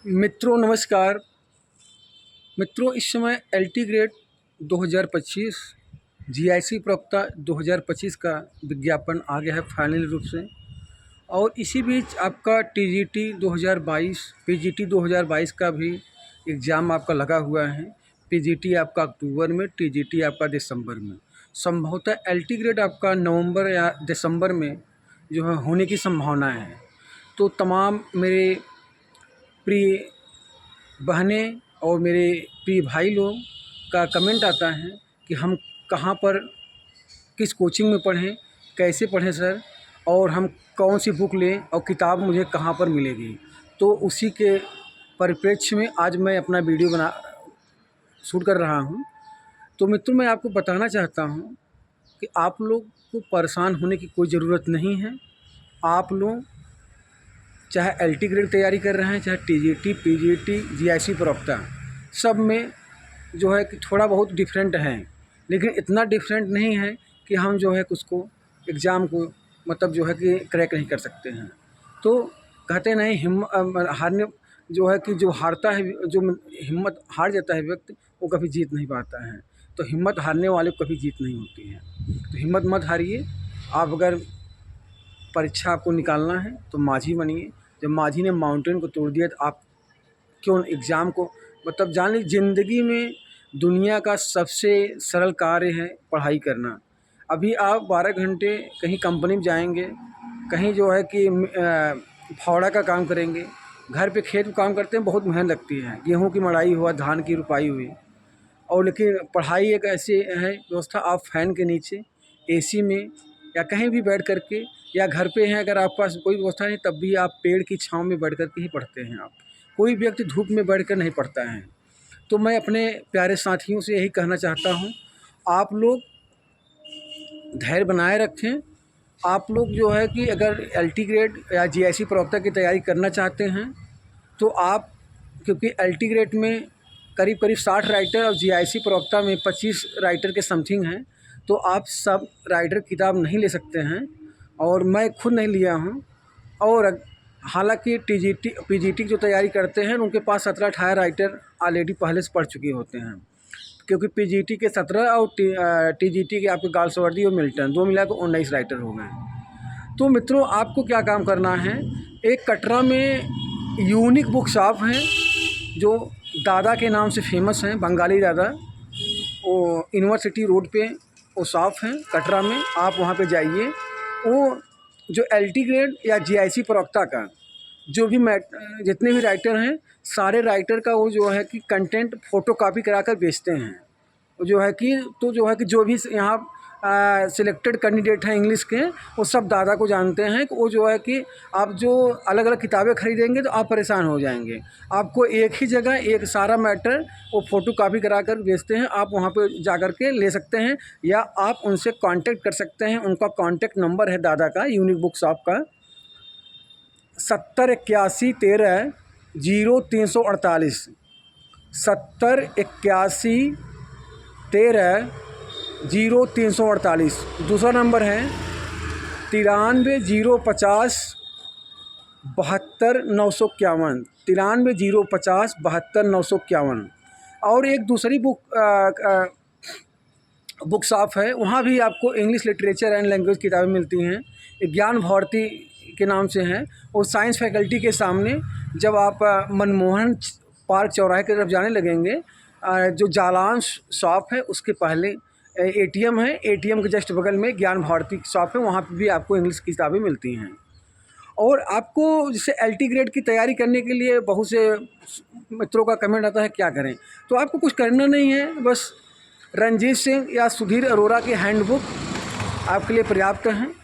मित्रों नमस्कार। मित्रों, इस समय एलटी ग्रेड 2025 जीआईसी प्रवक्ता 2025 का विज्ञापन आ गया है फाइनल रूप से। और इसी बीच आपका टीजीटी 2022 पीजीटी 2022 का भी एग्ज़ाम आपका लगा हुआ है। पीजीटी आपका अक्टूबर में, टीजीटी आपका दिसंबर में। संभवतः एलटी ग्रेड आपका नवंबर या दिसंबर में जो है होने की संभावना है। तो तमाम मेरे प्रिय बहनें और मेरे प्रिय भाई लोग का कमेंट आता है कि हम कहाँ पर किस कोचिंग में पढ़ें, कैसे पढ़ें सर, और हम कौन सी बुक लें और किताब मुझे कहाँ पर मिलेगी। तो उसी के परिप्रेक्ष्य में आज मैं अपना वीडियो शूट कर रहा हूँ। तो मित्रों, मैं आपको बताना चाहता हूँ कि आप लोग को परेशान होने की कोई ज़रूरत नहीं है। आप लोग चाहे एलटी ग्रेड तैयारी कर रहे हैं, चाहे टीजीटी, पीजीटी, जीआईसी प्रवक्ता, सब में जो है कि थोड़ा बहुत डिफरेंट हैं, लेकिन इतना डिफरेंट नहीं है कि हम जो है उसको एग्ज़ाम को मतलब जो है कि क्रैक नहीं कर सकते हैं। तो कहते नहीं हारने जो है कि जो हारता है, जो हिम्मत हार जाता है व्यक्ति, वो कभी जीत नहीं पाता है। तो हिम्मत हारने वाले को कभी जीत नहीं होती है। तो हिम्मत मत हारिए। आप अगर परीक्षा आपको निकालना है तो माझी बनिए। जब माझी ने माउंटेन को तोड़ दिया तो आप क्यों एग्ज़ाम को मतलब जान लीजिए, ज़िंदगी में दुनिया का सबसे सरल कार्य है पढ़ाई करना। अभी आप 12 घंटे कहीं कंपनी में जाएंगे, कहीं जो है कि फावड़ा का काम करेंगे, घर पे खेत में काम करते हैं, बहुत मेहनत लगती है, गेहूं की मड़ाई हुआ, धान की रुपाई हुई। और लेकिन पढ़ाई एक ऐसी है व्यवस्था, आप फैन के नीचे, एसी में या कहीं भी बैठ करके, या घर पे हैं अगर आपके पास कोई व्यवस्था नहीं, तब भी आप पेड़ की छांव में बैठ करके ही पढ़ते हैं। आप कोई व्यक्ति धूप में बैठकर नहीं पढ़ता है। तो मैं अपने प्यारे साथियों से यही कहना चाहता हूँ, आप लोग धैर्य बनाए रखें। आप लोग जो है कि अगर एलटी ग्रेड या जीआईसी प्रवक्ता की तैयारी करना चाहते हैं तो आप, क्योंकि एलटी ग्रेड में करीब करीब 60 राइटर और जीआईसी प्रवक्ता में 25 राइटर के समथिंग हैं, तो आप सब राइटर किताब नहीं ले सकते हैं, और मैं खुद नहीं लिया हूँ। और हालांकि टीजीटी पीजीटी की जो तैयारी करते हैं उनके पास 17-18 राइटर ऑलरेडी पहले से पढ़ चुके होते हैं, क्योंकि पीजीटी के 17 और टीजीटी के आपके गालसवर्दी और मिल्टन दो मिला के 19 राइटर हो गए। तो मित्रों, आपको क्या काम करना है, एक कटरा में यूनिक बुक शॉप है जो दादा के नाम से फेमस हैं, बंगाली दादा, वो यूनिवर्सिटी रोड पे वो शॉप है कटरा में। आप वहाँ पे जाइए। वो जो एलटी ग्रेड या जीआईसी प्रवक्ता का जो भी जितने भी राइटर हैं, सारे राइटर का वो जो है कि कंटेंट फ़ोटोकॉपी करा कर बेचते हैं। वो जो है कि तो जो है कि जो भी यहाँ सिलेक्टेड कैंडिडेट हैं इंग्लिश के, वो सब दादा को जानते हैं कि वो जो है कि आप जो अलग अलग किताबें खरीदेंगे तो आप परेशान हो जाएंगे। आपको एक ही जगह एक सारा मैटर वो फ़ोटोकॉपी करा कर बेचते हैं। आप वहाँ पे जा कर के ले सकते हैं, या आप उनसे कांटेक्ट कर सकते हैं। उनका कांटेक्ट नंबर है दादा का, यूनिक बुक शॉप का, 7081130348, 7081130348। दूसरा नंबर है 9305072951, 9305072951। और एक दूसरी बुक शॉप है, वहाँ भी आपको इंग्लिश लिटरेचर एंड लैंग्वेज किताबें मिलती हैं, ज्ञान भारती के नाम से हैं। और साइंस फैकल्टी के सामने जब आप मनमोहन पार्क चौराहे की तरफ जाने लगेंगे, जो जालान शॉप है उसके पहले एटीएम है, एटीएम के जस्ट बगल में ज्ञान भारती शॉप है, वहाँ पे भी आपको इंग्लिश की किताबें मिलती हैं। और आपको जैसे एलटी ग्रेड की तैयारी करने के लिए बहुत से मित्रों का कमेंट आता है क्या करें, तो आपको कुछ करना नहीं है, बस रंजीत सिंह या सुधीर अरोड़ा की हैंडबुक आपके लिए पर्याप्त हैं।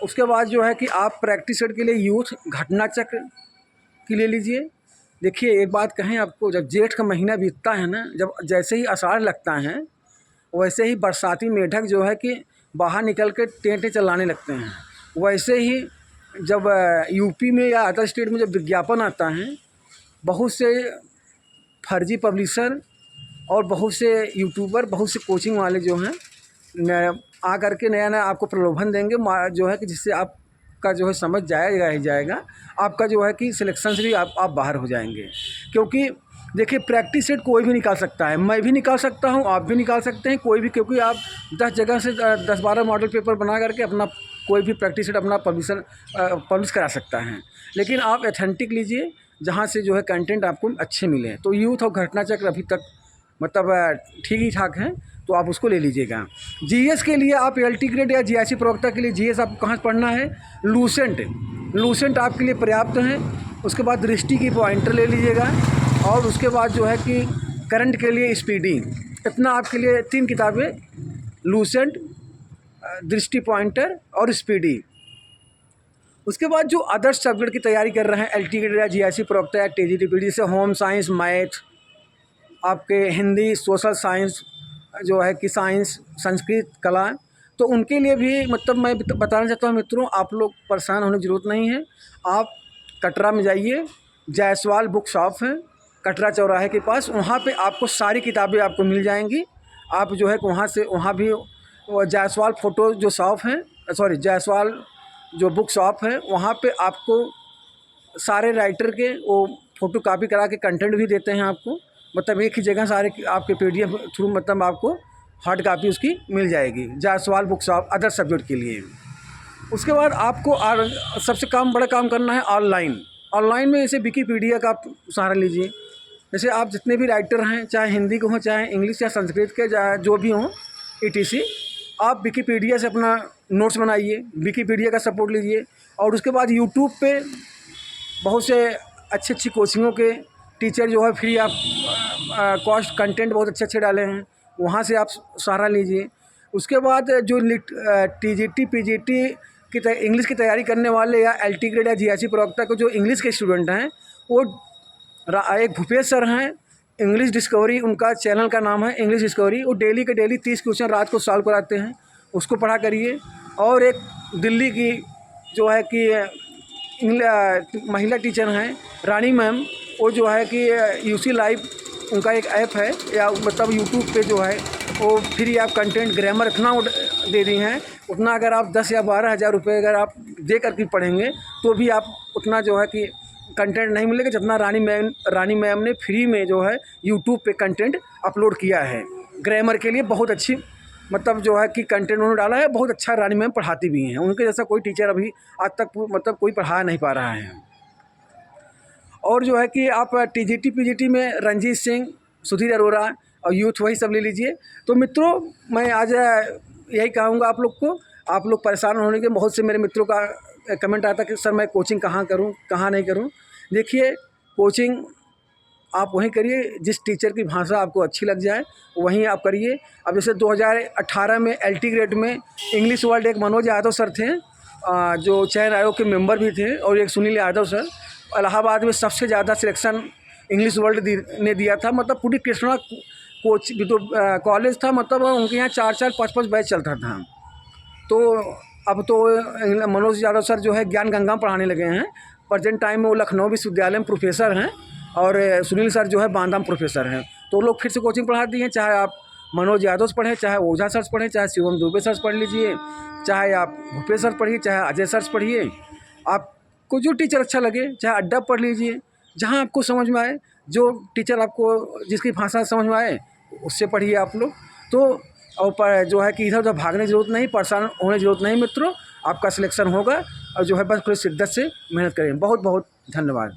उसके बाद जो है कि आप प्रैक्टिस सेट के लिए यूथ घटना चक्र की ले लीजिए। देखिए, एक बात कहें आपको, जब जेठ का महीना बीतता है ना, जब जैसे ही आषाढ़ लगता है, वैसे ही बरसाती मेढक जो है कि बाहर निकल के टेंटे चलाने लगते हैं। वैसे ही जब यूपी में या अदर स्टेट में जब विज्ञापन आता है, बहुत से फर्जी पब्लिशर और बहुत से यूट्यूबर, बहुत से कोचिंग वाले जो हैं आ करके नया नया आपको प्रलोभन देंगे, जो है कि जिससे आप आपका जो है समझ जाएगा ही जाएगा, आपका जो है कि सिलेक्शन से भी आप बाहर हो जाएंगे। क्योंकि देखिए प्रैक्टिस सेट कोई भी निकाल सकता है, मैं भी निकाल सकता हूँ, आप भी निकाल सकते हैं, कोई भी, क्योंकि आप 10 जगह से 10-12 मॉडल पेपर बना करके अपना कोई भी प्रैक्टिस सेट अपना पब्लिश करा सकता है। लेकिन आप एथेंटिक लीजिए जहाँ से जो है कंटेंट आपको अच्छे मिले। तो यूथ और घटना चक्र अभी तक मतलब ठीक ही ठाक हैं, तो आप उसको ले लीजिएगा। जीएस के लिए आप एलटी ग्रेड या जीआईसी प्रवक्ता के लिए जीएस आपको कहाँ पढ़ना है, लूसेंट आपके लिए पर्याप्त है। उसके बाद दृष्टि की पॉइंटर ले लीजिएगा, और उसके बाद जो है कि करंट के लिए स्पीडी। इतना आपके लिए 3 किताबें, लूसेंट, दृष्टि पॉइंटर और स्पीडी। उसके बाद जो अदर्स सब्जेक्ट की तैयारी कर रहे हैं, एलटी ग्रेड या जीआईसी प्रवक्ता या टीजीटीपीडी, जैसे होम साइंस, मैथ, आपके हिंदी, सोशल साइंस, जो है कि साइंस, संस्कृत, कला, तो उनके लिए भी मतलब मैं बताना चाहता हूँ मित्रों, आप लोग परेशान होने की ज़रूरत नहीं है। आप कटरा में जाइए, जायसवाल बुक शॉप है कटरा चौराहे के पास, वहाँ पे आपको सारी किताबें आपको मिल जाएंगी। आप जो है वहाँ से, वहाँ भी जायसवाल फ़ोटो जो शॉप है, जायसवाल जो बुक शॉप है, वहाँ पे आपको सारे राइटर के वो फ़ोटो कापी करा के कंटेंट भी देते हैं आपको। मतलब एक ही जगह सारे आपके पीडीएफ थ्रू मतलब आपको हार्ड कापी उसकी मिल जाएगी, Jaiswal book shop other subject के लिए। उसके बाद आपको सबसे बड़ा काम करना है ऑनलाइन में, जैसे विकीपीडिया का आप सहारा लीजिए। जैसे आप जितने भी राइटर हैं, चाहे हिंदी के हों, चाहे इंग्लिश या संस्कृत के, जो भी हों, ETC, आप विकीपीडिया से अपना नोट्स बनाइए, विकीपीडिया का सपोर्ट लीजिए। और उसके बाद यूट्यूब पे बहुत से अच्छी कोचिंगों के टीचर जो है फ्री आप कॉस्ट कंटेंट बहुत अच्छे डाले हैं, वहाँ से आप सहारा लीजिए। उसके बाद जो TGT PGT की इंग्लिश की तैयारी करने वाले, या LT ग्रेड या GIC प्रवक्ता को जो इंग्लिश के स्टूडेंट हैं, वो एक भूपेश सर हैं, इंग्लिश डिस्कवरी उनका चैनल का नाम है, इंग्लिश डिस्कवरी। वो डेली के डेली 30 क्वेश्चन रात को सॉल्व कराते हैं, उसको पढ़ा करिए। और एक दिल्ली की जो है कि महिला टीचर हैं रानी मैम, वो जो है कि UC लाइव उनका एक ऐप है, या मतलब यूट्यूब पे जो है वो फ्री आप कंटेंट ग्रामर इतना दे दी हैं, उतना अगर आप 10 या 12 हज़ार रुपये अगर आप दे करके पढ़ेंगे तो भी आप उतना जो है कि कंटेंट नहीं मिलेगा जितना रानी मैम ने फ्री में जो है यूट्यूब पे कंटेंट अपलोड किया है। ग्रामर के लिए बहुत अच्छी मतलब जो है कि कंटेंट उन्होंने डाला है, बहुत अच्छा रानी मैम पढ़ाती भी हैं। उनके जैसा कोई टीचर अभी आज तक मतलब कोई पढ़ा नहीं पा रहा है। और जो है कि आप TGT PGT में रंजीत सिंह, सुधीर अरोरा और यूथ वही सब ले लीजिए। तो मित्रों, मैं आज यही कहूँगा आप लोग को, आप लोग परेशान होने के, बहुत से मेरे मित्रों का कमेंट आता कि सर मैं कोचिंग कहाँ करूँ, कहाँ नहीं करूँ। देखिए, कोचिंग आप वहीं करिए जिस टीचर की भाषा आपको अच्छी लग जाए, वहीं आप करिए। अब जैसे 2018 में LT ग्रेड में इंग्लिश वर्ल्ड एक मनोज यादव सर थे, जो चयन आयोग के मेंबर भी थे, और एक सुनील यादव सर, इलाहाबाद में सबसे ज़्यादा सिलेक्शन इंग्लिश वर्ल्ड ने दिया था। मतलब पूरी कृष्णा कोच भी तो कॉलेज था, मतलब उनके यहाँ 4-4, 5-5 बैच चलता था। तो अब तो मनोज यादव सर जो है ज्ञान गंगा में पढ़ाने लगे हैं। प्रेजेंट टाइम में वो लखनऊ विश्वविद्यालय में प्रोफेसर हैं, और सुनील सर जो है बांदा में प्रोफेसर हैं। तो लोग फिर से कोचिंग पढ़ा दी हैं। चाहे आप मनोज यादव से पढ़ें, चाहे ओझा सर से पढ़ें, चाहे शिवम दुबे सर से पढ़ लीजिए, चाहे आप भूपेश सर पढ़िए, चाहे अजय सर से पढ़िए। आपको जो टीचर अच्छा लगे, चाहे अड्डा पढ़ लीजिए, जहाँ आपको समझ में आए, जो टीचर आपको जिसकी भाषा समझ में आए उससे पढ़िए आप लोग। तो और जो है कि इधर उधर भागने की ज़रूरत नहीं, परेशान होने की ज़रूरत नहीं मित्रों, आपका सिलेक्शन होगा। और जो है बस पूरी शिद्दत से मेहनत करें। बहुत बहुत धन्यवाद।